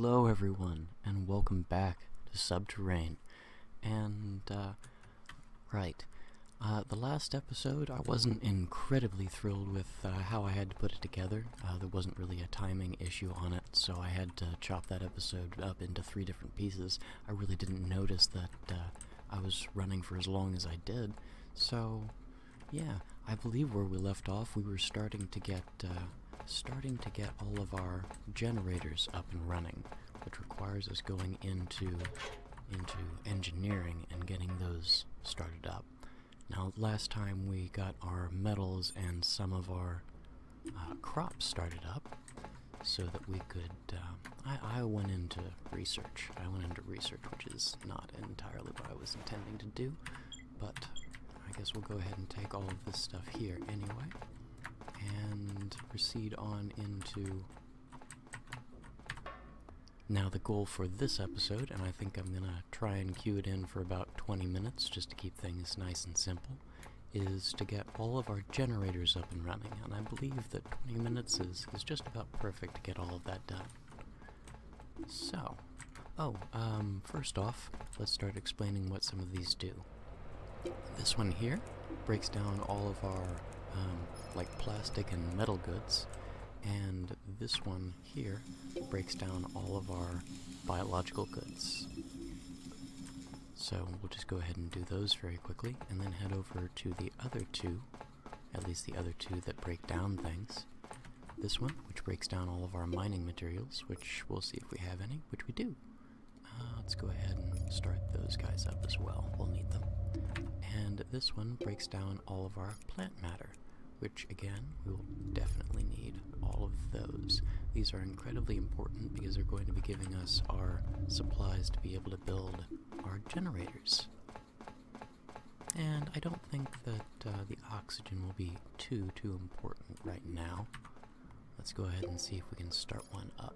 Hello everyone, and welcome back to Subterrain. And, the last episode, I wasn't incredibly thrilled with how I had to put it together. There wasn't really a timing issue on it, so I had to chop that episode up into 3 different pieces. I really didn't notice that I was running for as long as I did. So, yeah, I believe where we left off, we were starting to get all of our generators up and running, which requires us going into engineering and getting those started up. Now, last time we got our metals and some of our crops started up so that we could, I went into research. Which is not entirely what I was intending to do, but I guess we'll go ahead and take all of this stuff here anyway, and proceed on into... Now the goal for this episode, and I think I'm gonna try and cue it in for about 20 minutes just to keep things nice and simple, is to get all of our generators up and running, and I believe that 20 minutes is just about perfect to get all of that done. So, first off, let's start explaining what some of these do. This one here breaks down all of our plastic and metal goods, and this one here breaks down all of our biological goods. So we'll just go ahead and do those very quickly, and then head over to the other two, at least the other two that break down things. This one, which breaks down all of our mining materials, which we'll see if we have any, which we do. Let's go ahead and start those guys up as well. We'll need them. And this one breaks down all of our plant matter, which again, we will definitely need all of those. These are incredibly important because they're going to be giving us our supplies to be able to build our generators. And I don't think that the oxygen will be too important right now. Let's go ahead and see if we can start one up.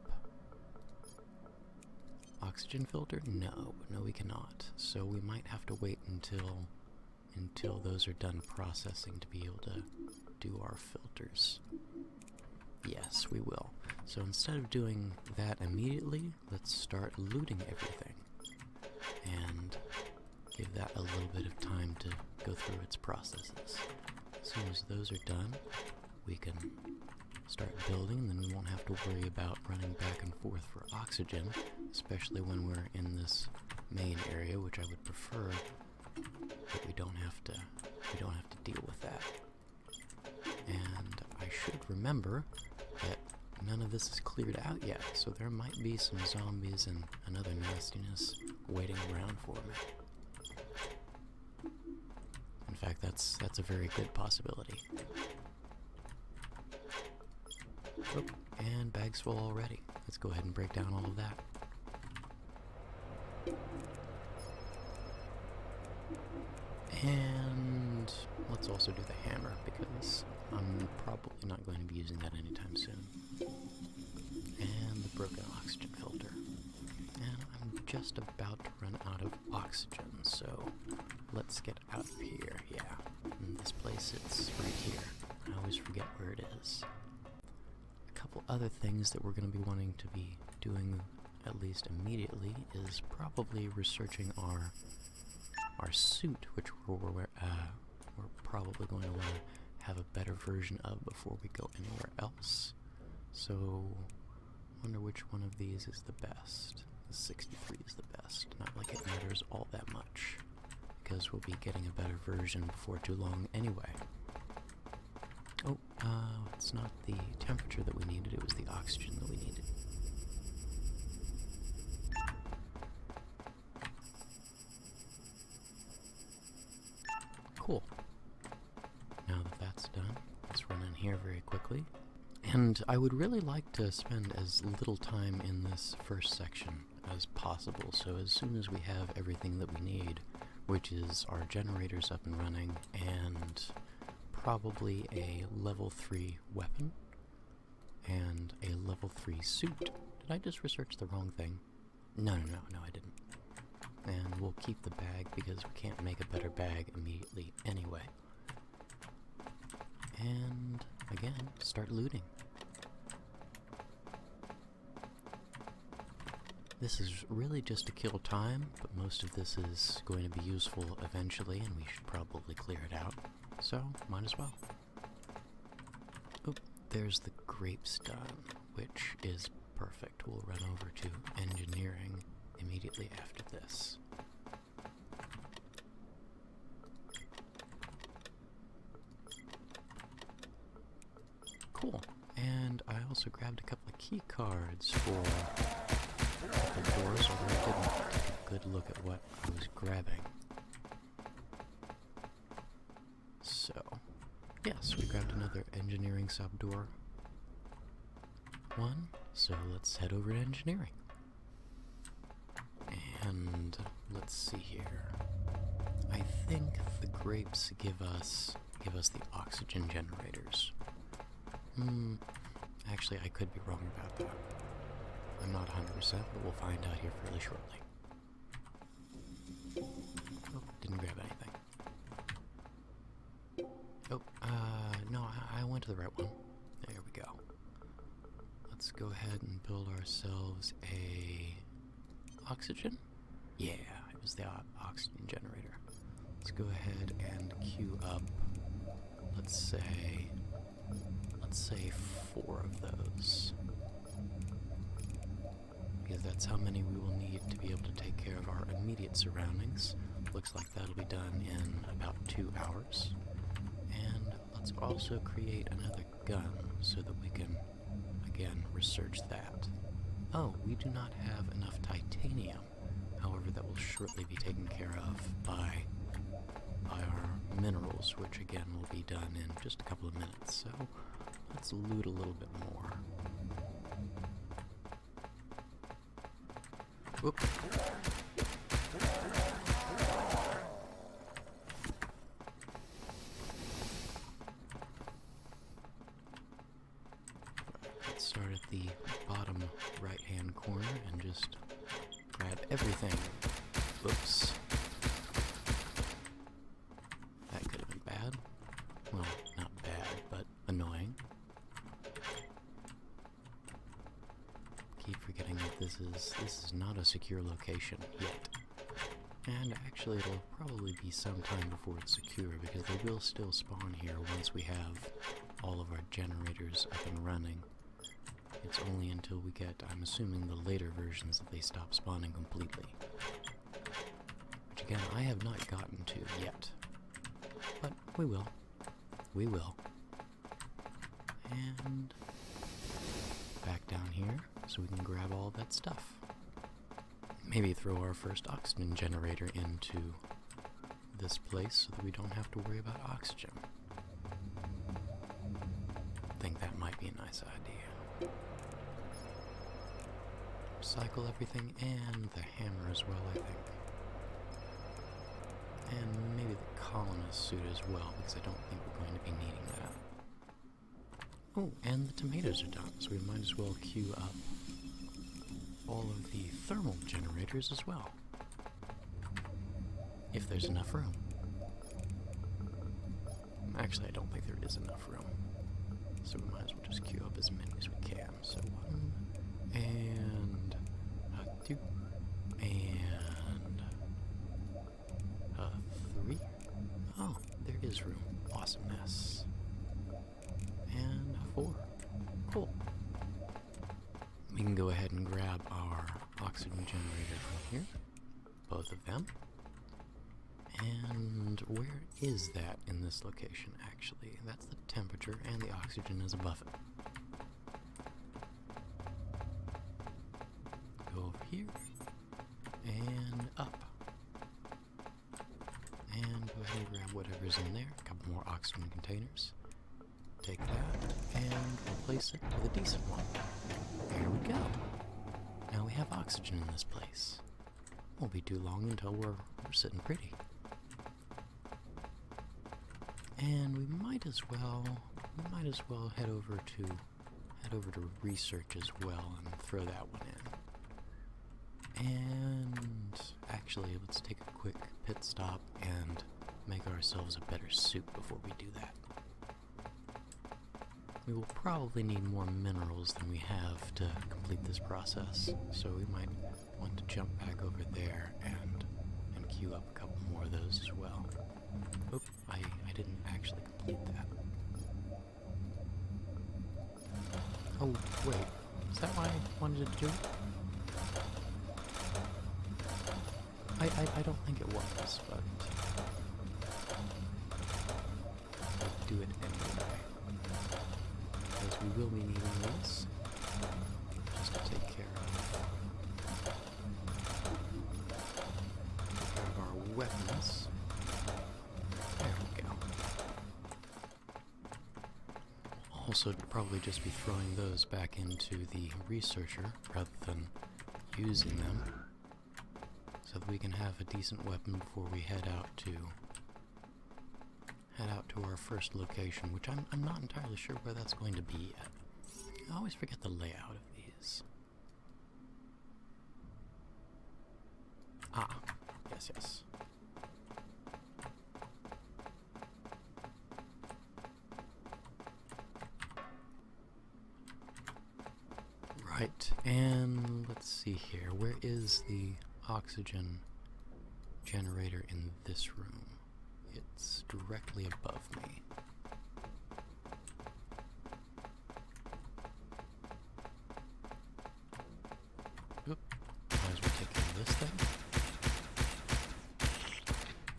Oxygen filter? No, we cannot. So we might have to wait until those are done processing to be able to do our filters. Yes, we will. So instead of doing that immediately, let's start looting everything and give that a little bit of time to go through its processes. As soon as those are done, we can start building, and then we won't have to worry about running back and forth for oxygen, especially when we're in this main area, which I would prefer that we don't have to deal with that. And I should remember that none of this is cleared out yet, so there might be some zombies and other nastiness waiting around for me. In fact, that's a very good possibility. Oh, and bags full already. Let's go ahead and break down all of that. And let's also do the hammer, because I'm probably not going to be using that anytime soon. And the broken oxygen filter. And I'm just about to run out of oxygen, so let's get out of here. Yeah, in this place, it's right here. I always forget where it is. A couple other things that we're going to be wanting to be doing, at least immediately, is probably researching our suit, which we're probably going to want to have a better version of before we go anywhere else. So, I wonder which one of these is the best. The 63 is the best. Not like it matters all that much, because we'll be getting a better version before too long anyway. Oh, it's not the temperature that we needed, it was the oxygen that we needed. Cool. Now that that's done, let's run in here very quickly. And I would really like to spend as little time in this first section as possible, so as soon as we have everything that we need, which is our generators up and running, and probably a level 3 weapon, and a level 3 suit. Did I just research the wrong thing? No, I didn't. And we'll keep the bag because we can't make a better bag immediately anyway. And again, start looting. This is really just to kill time, but most of this is going to be useful eventually, and we should probably clear it out. So, might as well. Oop, there's the grapes done, which is perfect. We'll run over to engineering immediately after this. Cool. And I also grabbed a couple of key cards for the doors, although I didn't take a good look at what I was grabbing. So, yes, we grabbed another engineering subdoor. One, so let's head over to engineering. And let's see here. I think the grapes give us the oxygen generators. Actually, I could be wrong about that. I'm not 100%, but we'll find out here fairly shortly. Oh, didn't grab anything. Oh, no, I went to the right one. There we go. Let's go ahead and build ourselves a oxygen? Yeah, it was the oxygen generator. Let's go ahead and queue up, let's say 4 of those. Because that's how many we will need to be able to take care of our immediate surroundings. Looks like that'll be done in about 2 hours. And let's also create another gun so that we can, again, research that. Oh, we do not have enough titanium. However, that will shortly be taken care of by our minerals, which again will be done in just a couple of minutes. So let's loot a little bit more. Whoop. Let's start at the bottom right-hand corner and just grab everything. Oops. That could have been bad. Well, not bad, but annoying. Keep forgetting that this is not a secure location yet. And actually it'll probably be some time before it's secure, because they will still spawn here once we have all of our generators up and running. It's only until we get, I'm assuming, the later versions that they stop spawning completely. Which again, I have not gotten to yet. But we will. We will. And back down here so we can grab all that stuff. Maybe throw our first oxygen generator into this place so that we don't have to worry about oxygen. I think that might be a nice idea. Recycle everything and the hammer as well, I think. And maybe the colonist suit as well, because I don't think we're going to be needing that. Oh, and the tomatoes are done, so we might as well queue up all of the thermal generators as well. If there's enough room. Actually, I don't think there is enough room. So we might as well just queue up as many as we can. So 1, and 2, and 3. Oh, there is room. Awesomeness. And 4. Cool. We can go ahead and grab our oxygen generator from here. Both of them. And where is that in this location, actually? That's the temperature, and the oxygen is above it. Go over here, and up. And go ahead and grab whatever's in there. A couple more oxygen containers. Take that, and replace it with a decent one. There we go. Now we have oxygen in this place. Won't be too long until we're sitting pretty. And we might as well head over to research as well and throw that one in. And actually, let's take a quick pit stop and make ourselves a better suit before we do that. we will probably need more minerals than we have to complete this process, so we might want to jump back over there and queue up a couple more of those as well. Oop, I didn't actually complete that. Oh, wait. Is that why I wanted to do it? I don't think it was, but I'll do it anyway. Because we will be needing this just to take care of our weapons. There we go. Also, probably just be throwing those back into the researcher rather than using them, so that we can have a decent weapon before we head out to our first location, which I'm not entirely sure where that's going to be yet. I always forget the layout of these. Ah, yes. Right, and let's see here. Where is the oxygen generator in this room? It's directly above me. Oop. Might as well take care of this thing.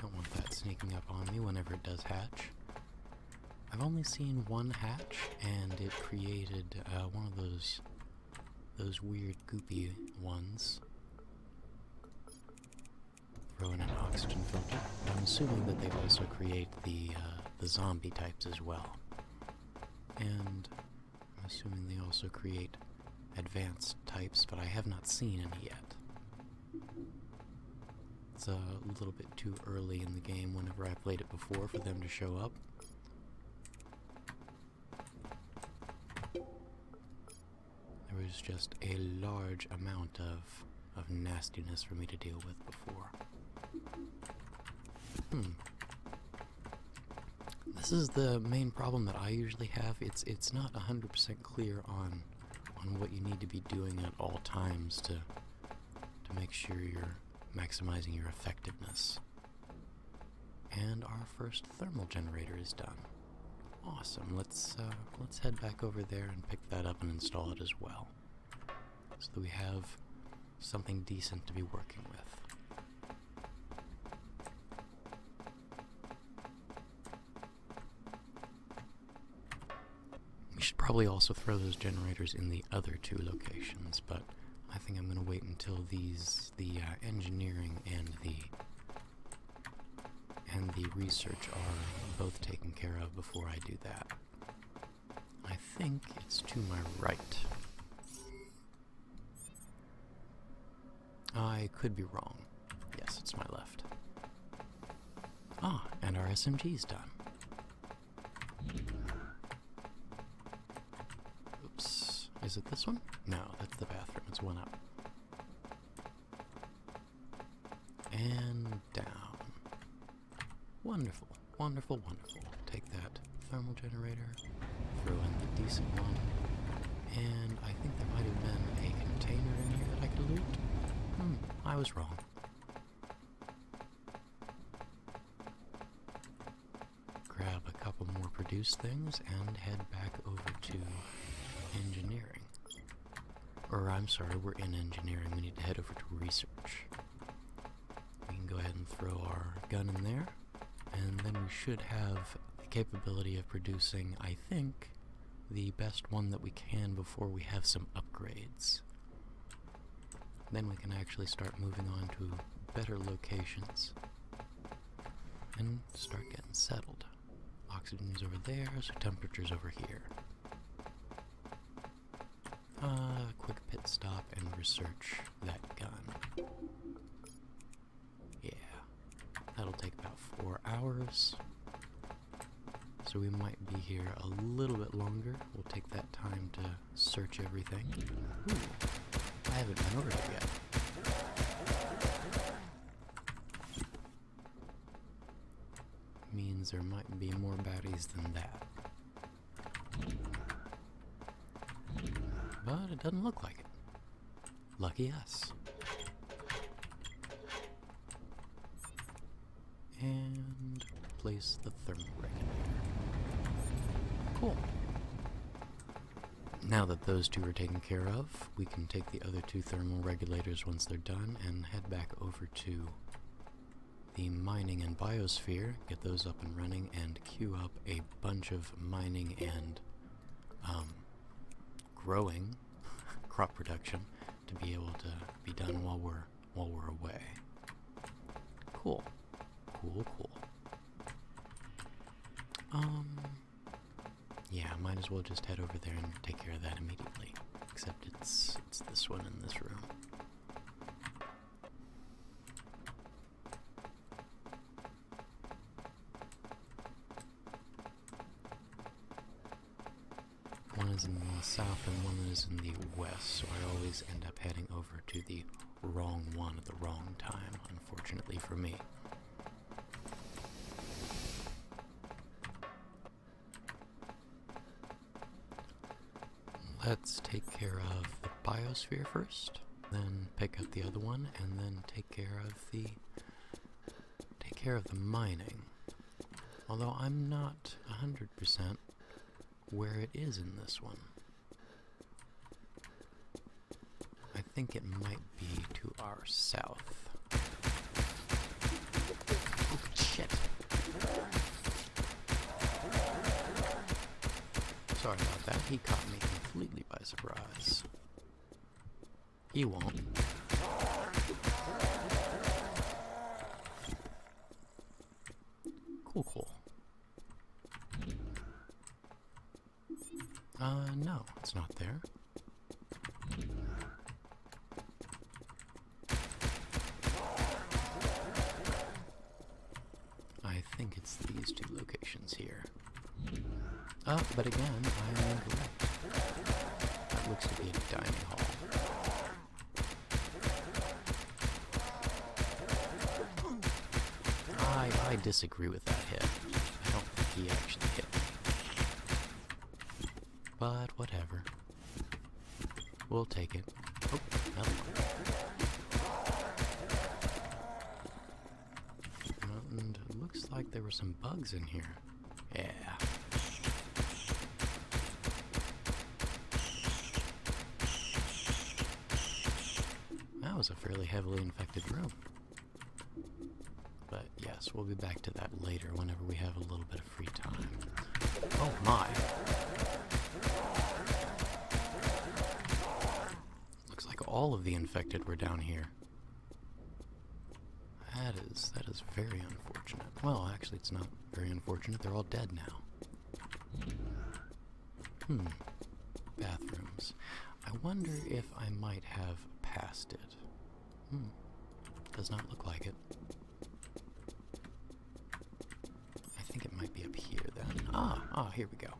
Don't want that sneaking up on me whenever it does hatch. I've only seen one hatch, and it created one of those weird goopy ones. Throw in an oxygen filter. I'm assuming that they also create the zombie types as well. And I'm assuming they also create advanced types, but I have not seen any yet. It's a little bit too early in the game whenever I played it before for them to show up. There was just a large amount of nastiness for me to deal with before. This is the main problem that I usually have. It's not 100% clear on what you need to be doing at all times to make sure you're maximizing your effectiveness. And our first thermal generator is done. Awesome. Let's head back over there and pick that up and install it as well, so that we have something decent to be working with. We should probably also throw those generators in the other two locations, but I think I'm going to wait until the engineering and the research are both taken care of before I do that. I think it's to my right. I could be wrong. Yes, it's my left. Ah, and our SMG's done. Oops. Is it this one? No, that's the bathroom. It's one up. And down. Wonderful, wonderful, wonderful. Take that thermal generator, throw in the decent one, and I think there might have been a container in here that I could loot. I was wrong. Grab a couple more produced things and head back over to engineering. Or, I'm sorry, we're in engineering. We need to head over to research. We can go ahead and throw our gun in there, and then we should have the capability of producing, I think, the best one that we can before we have some upgrades. Then we can actually start moving on to better locations and start getting settled. Oxygen's over there, so temperature's over here. Quick pit stop and research that gun. Yeah, that'll take about 4 hours. So we might be here a little bit longer. We'll take that time to search everything. Ooh, I haven't been over here yet. Means there might be more baddies than that. but it doesn't look like it. Lucky us. And place the thermal regulator. Cool. Now that those two are taken care of, we can take the other two thermal regulators once they're done and head back over to the mining and biosphere, get those up and running, and queue up a bunch of mining and growing crop production to be able to be done while we're away. Cool. Cool. Yeah, might as well just head over there and take care of that immediately. Except it's this one in this room. One is in the south and one is in the west, so I always end up heading over to the wrong one at the wrong time, unfortunately for me. Let's take care of the biosphere first, then pick up the other one, and then take care of the mining. Although I'm not 100% where it is in this one. I think it might be to our south. Oh, shit. Sorry about that. He caught me completely by surprise. He won't. Cool. No, it's not there. I think it's these two locations here. But again, I am incorrect. That looks to be a dining hall. I disagree with that hit. I don't think he actually hit me. But whatever. We'll take it. Oh, another one. And it looks like there were some bugs in here. Yeah. That was a fairly heavily infected room. But yes, we'll be back to that later whenever we have a little bit of free time. Oh my! Looks like all of the infected were down here. That is very unfortunate. Well, actually it's not very unfortunate, they're all dead now. Bathrooms. I wonder if I might have passed it. Does not look like it. I think it might be up here then. Ah, here we go.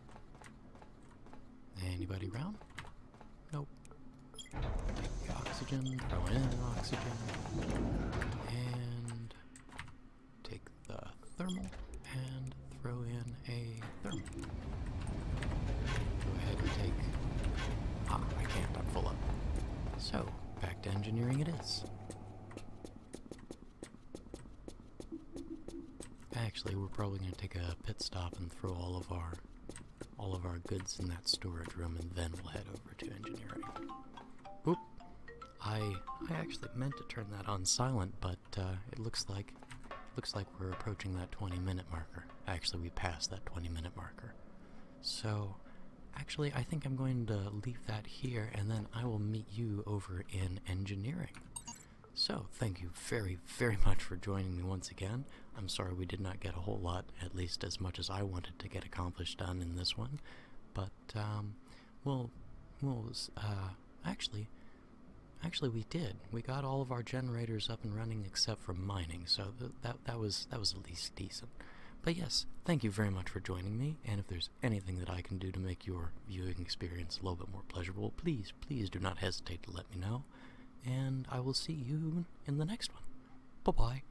Anybody around? Nope. Take the oxygen, throw in oxygen, and take the thermal, and throw in a thermal. Go ahead and take... I can't, I'm full up. So, back to engineering it is. Actually, we're probably going to take a pit stop and throw all of our goods in that storage room, and then we'll head over to engineering. Oop! I actually meant to turn that on silent, but it looks like we're approaching that 20-minute marker. Actually, we passed that 20-minute marker. So, actually, I think I'm going to leave that here, and then I will meet you over in engineering. So, thank you very, very much for joining me once again. I'm sorry we did not get a whole lot, at least as much as I wanted to get accomplished done in this one. But, actually we did. We got all of our generators up and running except for mining, so that was at least decent. But yes, thank you very much for joining me, and if there's anything that I can do to make your viewing experience a little bit more pleasurable, please do not hesitate to let me know. And I will see you in the next one. Bye-bye.